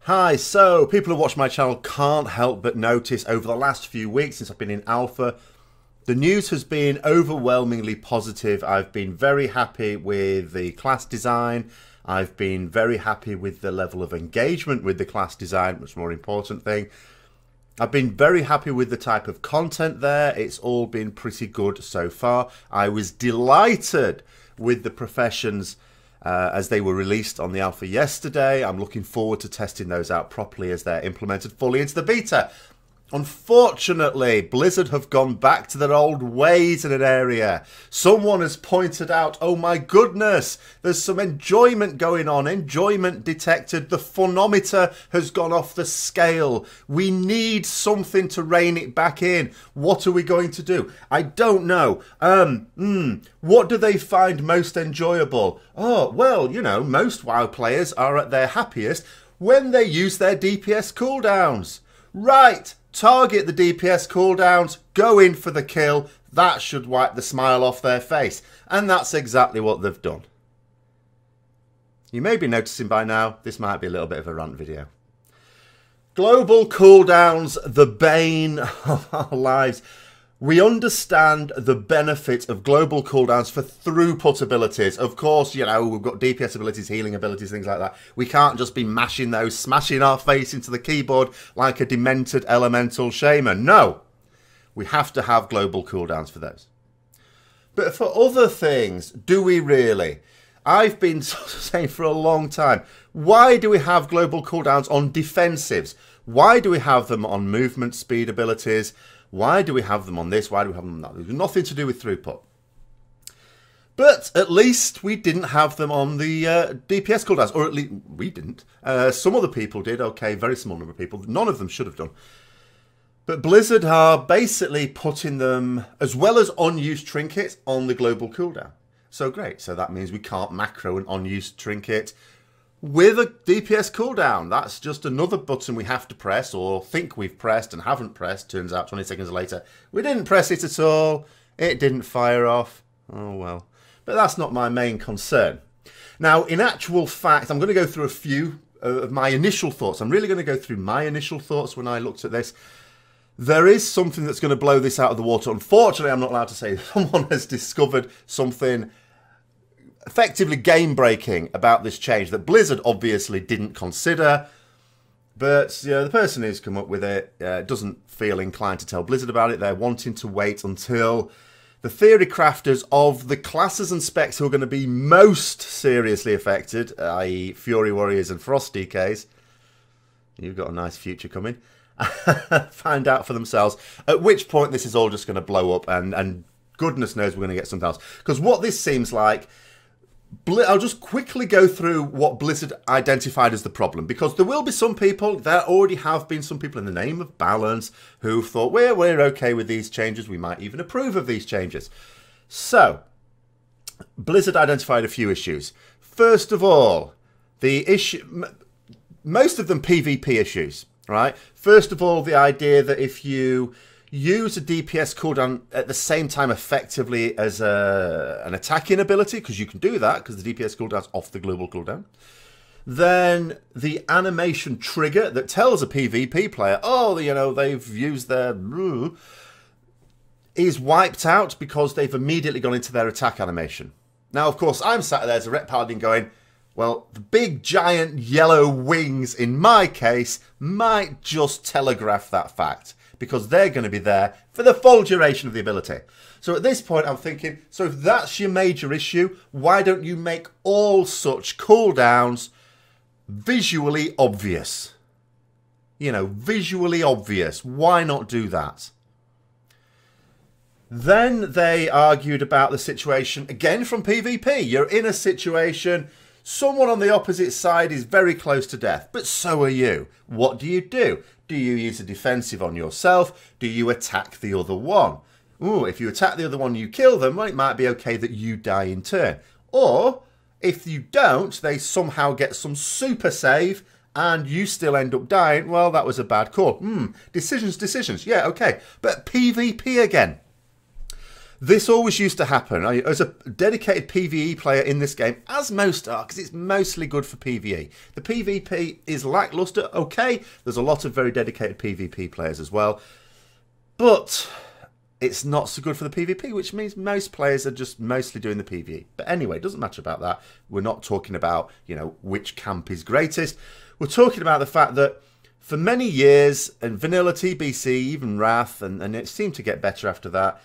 Hi, so people who watch my channel can't help but notice over the last few weeks since I've been in alpha, the news has been overwhelmingly positive. I've been very happy with the class design. I've been very happy with the level of engagement with the class design, much more important thing. I've been very happy with the type of content there. It's all been pretty good so far. I was delighted with the professions as they were released on the alpha yesterday. I'm looking forward to testing those out properly as they're implemented fully into the beta. Unfortunately, Blizzard have gone back to their old ways in an area. Someone has pointed out, oh my goodness, there's some enjoyment going on. Enjoyment detected. The funometer has gone off the scale. We need something to rein it back in. What are we going to do? I don't know. What do they find most enjoyable? Oh, well, you know, most WoW players are at their happiest when they use their DPS cooldowns. Right. Target the DPS cooldowns, go in for the kill. That should wipe the smile off their face. And that's exactly what they've done. You may be noticing by now, this might be a little bit of a rant video. Global cooldowns, the bane of our lives. We understand the benefit of global cooldowns for throughput abilities. Of course, you know, we've got DPS abilities, healing abilities, things like that. We can't just be mashing those, smashing our face into the keyboard like a demented elemental shaman. No, we have to have global cooldowns for those. But for other things, do we really? I've been saying for a long time, why do we have global cooldowns on defensives? Why do we have them on movement speed abilities? Why do we have them on this? Why do we have them on that? There's nothing to do with throughput. But at least we didn't have them on the DPS cooldowns. Or at least we didn't. Some other people did. Okay, very small number of people. None of them should have done. But Blizzard are basically putting them, as well as unused trinkets, on the global cooldown. So great. So that means we can't macro an unused trinket with a DPS cooldown. That's just another button we have to press, or think we've pressed and haven't pressed. Turns out 20 seconds later, we didn't press it at all. It didn't fire off. Oh well. But that's not my main concern. Now, in actual fact, I'm going to go through a few of my initial thoughts. I'm really going to go through my initial thoughts when I looked at this. There is something that's going to blow this out of the water. Unfortunately, I'm not allowed to say someone has discovered something effectively game-breaking about this change that Blizzard obviously didn't consider. But you know, the person who's come up with it doesn't feel inclined to tell Blizzard about it. They're wanting to wait until the theory crafters of the classes and specs who are going to be most seriously affected, i.e. Fury Warriors and Frost DKs, you've got a nice future coming, find out for themselves, at which point this is all just going to blow up and goodness knows we're going to get something else. Because what this seems like, I'll just quickly go through what Blizzard identified as the problem, because there will be some people, there already have been some people in the name of balance who thought, we're okay with these changes, we might even approve of these changes. So, Blizzard identified a few issues. First of all, the issue, most of them PvP issues, right? First of all, the idea that if you use a DPS cooldown at the same time effectively as an attacking ability, because you can do that, because the DPS cooldown's off the global cooldown, then the animation trigger that tells a PvP player, oh, you know, they've used their... is wiped out because they've immediately gone into their attack animation. Now, of course, I'm sat there as a Ret Paladin going, well, the big giant yellow wings, in my case, might just telegraph that fact, because they're going to be there for the full duration of the ability. So at this point, I'm thinking, so if that's your major issue, why don't you make all such cooldowns visually obvious? You know, visually obvious. Why not do that? Then they argued about the situation, again from PvP. You're in a situation, someone on the opposite side is very close to death, but so are you. What do you do? Do you use a defensive on yourself? Do you attack the other one? Ooh, if you attack the other one, you kill them, well, it might be okay that you die in turn. Or, if you don't, they somehow get some super save, and you still end up dying. Well, that was a bad call. Decisions. Yeah, okay. But PvP again. This always used to happen. As a dedicated PvE player in this game, as most are, because it's mostly good for PvE. The PvP is lackluster, okay. There's a lot of very dedicated PvP players as well. But it's not so good for the PvP, which means most players are just mostly doing the PvE. But anyway, it doesn't matter about that. We're not talking about, you know, which camp is greatest. We're talking about the fact that for many years, and vanilla TBC, even Wrath, and it seemed to get better after that,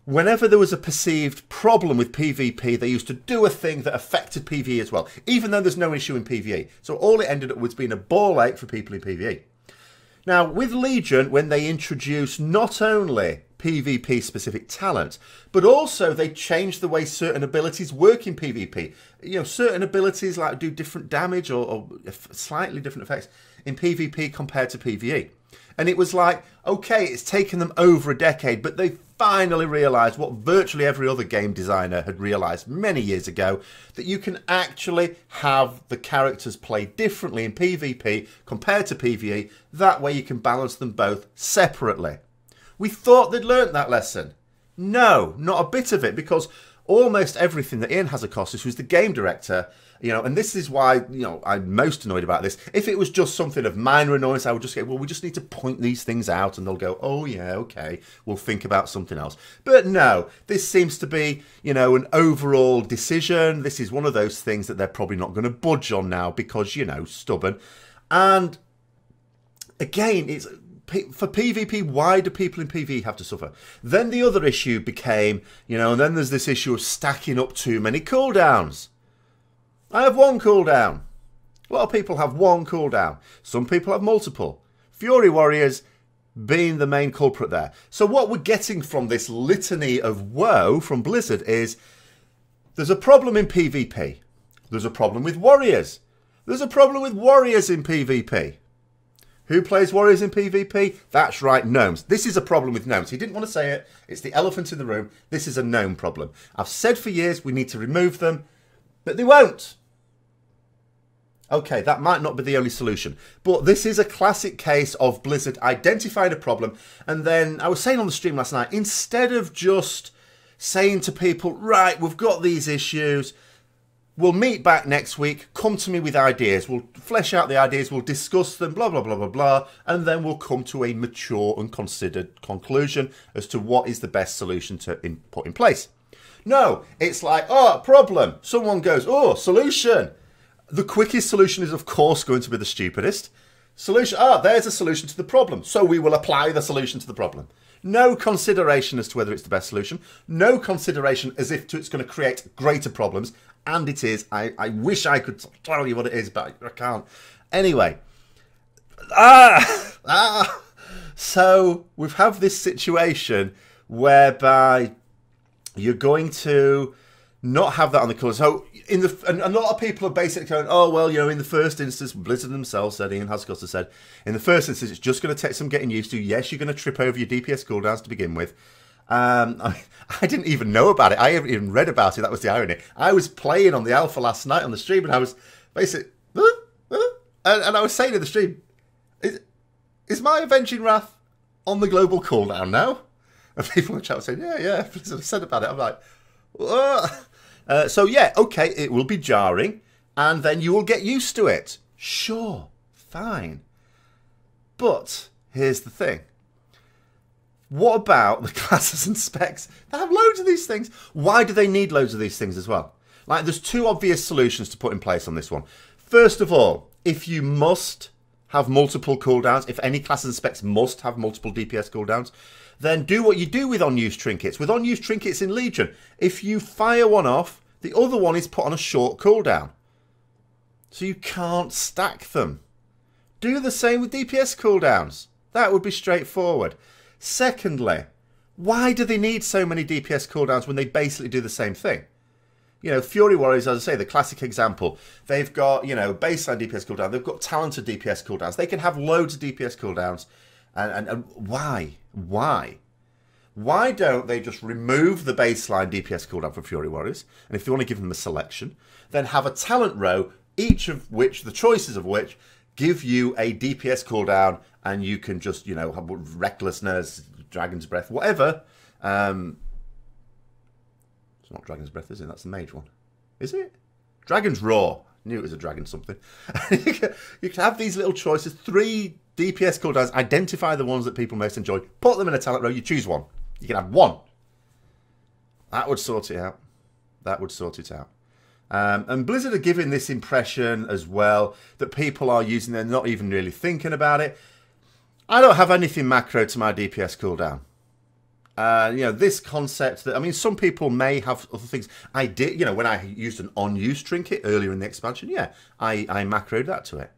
whenever there was a perceived problem with PvP, they used to do a thing that affected PvE as well, even though there's no issue in PvE. So all it ended up was being a ball ache for people in PvE. Now, with Legion, when they introduced not only PvP-specific talent, but also they changed the way certain abilities work in PvP. You know, certain abilities like do different damage or slightly different effects in PvP compared to PvE. And it was like, okay, it's taken them over a decade, but they finally realised what virtually every other game designer had realised many years ago, that you can actually have the characters play differently in PvP compared to PvE. That way you can balance them both separately. We thought they'd learnt that lesson. No, not a bit of it, because almost everything that Ian Hazzikostas, who's the game director, you know, and this is why, you know, I'm most annoyed about this. If it was just something of minor annoyance, I would just go, well, we just need to point these things out, and they'll go, oh yeah, okay, we'll think about something else. But no, this seems to be, you know, an overall decision. This is one of those things that they're probably not going to budge on now because, you know, stubborn. And again, it's for PvP, why do people in PvE have to suffer? Then the other issue became, you know, and then there's this issue of stacking up too many cooldowns. I have one cooldown. A lot of people have one cooldown. Some people have multiple. Fury Warriors being the main culprit there. So what we're getting from this litany of woe from Blizzard is there's a problem in PvP. There's a problem with warriors. There's a problem with warriors in PvP. Who plays warriors in PvP? That's right, gnomes. This is a problem with gnomes. He didn't want to say it. It's the elephant in the room. This is a gnome problem. I've said for years we need to remove them, but they won't. Okay, that might not be the only solution, but this is a classic case of Blizzard identifying a problem, and then, I was saying on the stream last night, instead of just saying to people, right, we've got these issues, we'll meet back next week, come to me with ideas, we'll flesh out the ideas, we'll discuss them, blah, blah, blah, blah, blah, and then we'll come to a mature and considered conclusion as to what is the best solution to put in place. No, it's like, oh, problem. Someone goes, oh, solution. The quickest solution is, of course, going to be the stupidest. Solution, there's a solution to the problem, so we will apply the solution to the problem. No consideration as to whether it's the best solution. No consideration as if it's going to create greater problems. And it is. I wish I could tell you what it is, but I can't. Anyway. So we have this situation whereby you're going to not have that on the colour. So and a lot of people are basically going, oh, well, you know, in the first instance, Blizzard themselves said, Ian Hazzikostas said, in the first instance, it's just going to take some getting used to. Yes, you're going to trip over your DPS cooldowns to begin with. I didn't even know about it. I haven't even read about it. That was the irony. I was playing on the alpha last night on the stream, and I was basically, and I was saying in the stream, is my Avenging Wrath on the global cooldown now? And people in the chat were saying, yeah, Blizzard said about it. I'm like, so yeah, okay, it will be jarring, and then you will get used to it. Sure, fine. But here's the thing. What about the classes and specs? They have loads of these things. Why do they need loads of these things as well? Like, there's two obvious solutions to put in place on this one. First of all, if you must have multiple cooldowns, if any classes and specs must have multiple DPS cooldowns, then do what you do with unused trinkets. With unused trinkets in Legion, if you fire one off, the other one is put on a short cooldown. So you can't stack them. Do the same with DPS cooldowns. That would be straightforward. Secondly, why do they need so many DPS cooldowns when they basically do the same thing? You know, Fury Warriors, as I say, the classic example. They've got, you know, baseline DPS cooldown. They've got talented DPS cooldowns. They can have loads of DPS cooldowns. And why? Why? Why don't they just remove the baseline DPS cooldown for Fury Warriors? And if you want to give them a selection, then have a talent row, each of which, the choices of which, give you a DPS cooldown, and you can just, you know, have recklessness, dragon's breath, whatever, not Dragon's Breath, is it? That's the mage one. Is it? Dragon's Roar. Knew it was a dragon something. You can have these little choices. 3 DPS cooldowns. Identify the ones that people most enjoy. Put them in a talent row. You choose one. You can have one. That would sort it out. That would sort it out. And Blizzard are giving this impression as well that people are using, they're not even really thinking about it. I don't have anything macro to my DPS cooldown. You know, this concept that, I mean, some people may have other things. I did, you know, when I used an on-use trinket earlier in the expansion, yeah, I macroed that to it.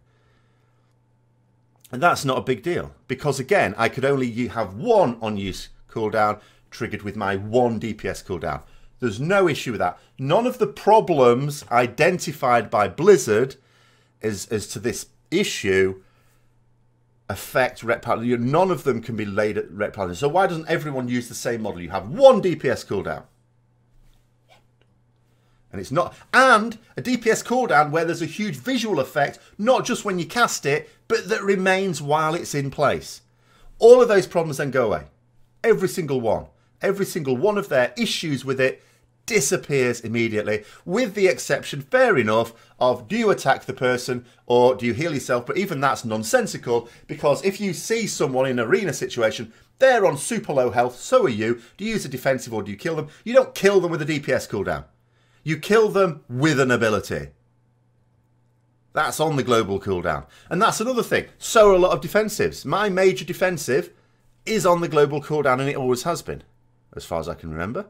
And that's not a big deal. Because, again, I could only have one on-use cooldown triggered with my 1 DPS cooldown. There's no issue with that. None of the problems identified by Blizzard as to this issue affect Ret Paladin. None of them can be laid at Ret Paladin. So why doesn't everyone use the same model? You have 1 DPS cooldown. And it's not... And a DPS cooldown where there's a huge visual effect, not just when you cast it, but that remains while it's in place. All of those problems then go away. Every single one. Every single one of their issues with it disappears immediately, with the exception, fair enough, of do you attack the person or do you heal yourself? But even that's nonsensical, because if you see someone in an arena situation, they're on super low health, so are you. Do you use a defensive or do you kill them? You don't kill them with a DPS cooldown. You kill them with an ability. That's on the global cooldown. And that's another thing. So are a lot of defensives. My major defensive is on the global cooldown, and it always has been, as far as I can remember.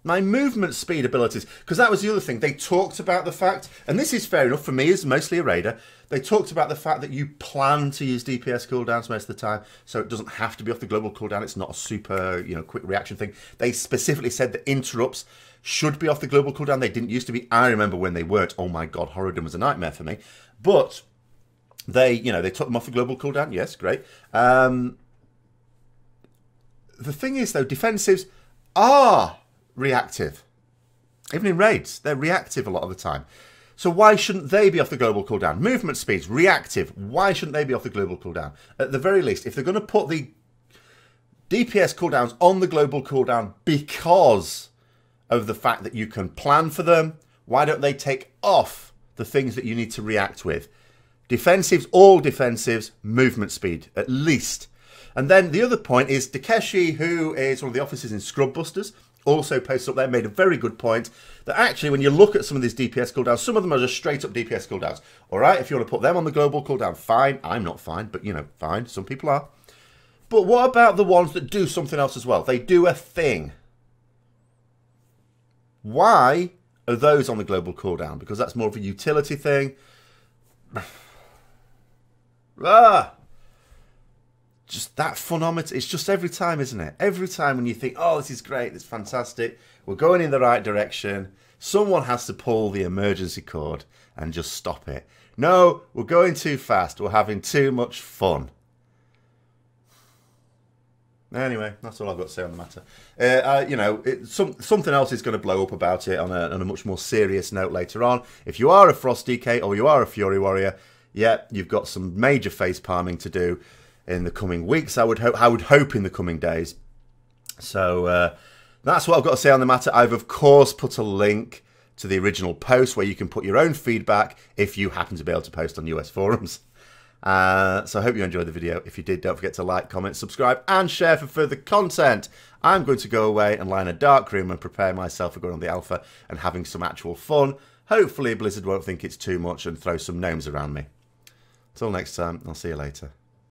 My movement speed abilities, because that was the other thing. They talked about the fact, and this is fair enough for me as mostly a raider, they talked about the fact that you plan to use DPS cooldowns most of the time, so it doesn't have to be off the global cooldown. It's not a super, you know, quick reaction thing. They specifically said that interrupts should be off the global cooldown. They didn't used to be. I remember when they weren't. Oh my god, Horridom was a nightmare for me. But they, you know, they took them off the global cooldown. Yes, great. The thing is, though, defensives are reactive. Even in raids, they're reactive a lot of the time. So why shouldn't they be off the global cooldown? Movement speeds, reactive. Why shouldn't they be off the global cooldown? At the very least, if they're going to put the DPS cooldowns on the global cooldown because of the fact that you can plan for them, why don't they take off the things that you need to react with? Defensives, all defensives, movement speed, at least. And then the other point is Takeshi, who is one of the officers in Scrubbusters, also posted up there, made a very good point that actually when you look at some of these DPS cooldowns, some of them are just straight up DPS cooldowns. All right, if you want to put them on the global cooldown, fine. I'm not fine, but you know, fine. Some people are. But what about the ones that do something else as well? They do a thing. Why are those on the global cooldown? Because that's more of a utility thing. Just that phonometer, it's just every time, isn't it? Every time when you think, oh, this is great, this is fantastic, we're going in the right direction, someone has to pull the emergency cord and just stop it. No, we're going too fast, we're having too much fun. Anyway, that's all I've got to say on the matter. You know, something else is going to blow up about it on a much more serious note later on. If you are a Frost DK or you are a Fury Warrior, yeah, you've got some major face palming to do in the coming weeks. I would hope in the coming days. So that's what I've got to say on the matter. I've of course put a link to the original post where you can put your own feedback if you happen to be able to post on US forums. So I hope you enjoyed the video. If you did, don't forget to like, comment, subscribe, and share for further content. I'm going to go away and lie in a dark room and prepare myself for going on the alpha and having some actual fun. Hopefully Blizzard won't think it's too much and throw some gnomes around me. Till next time, I'll see you later.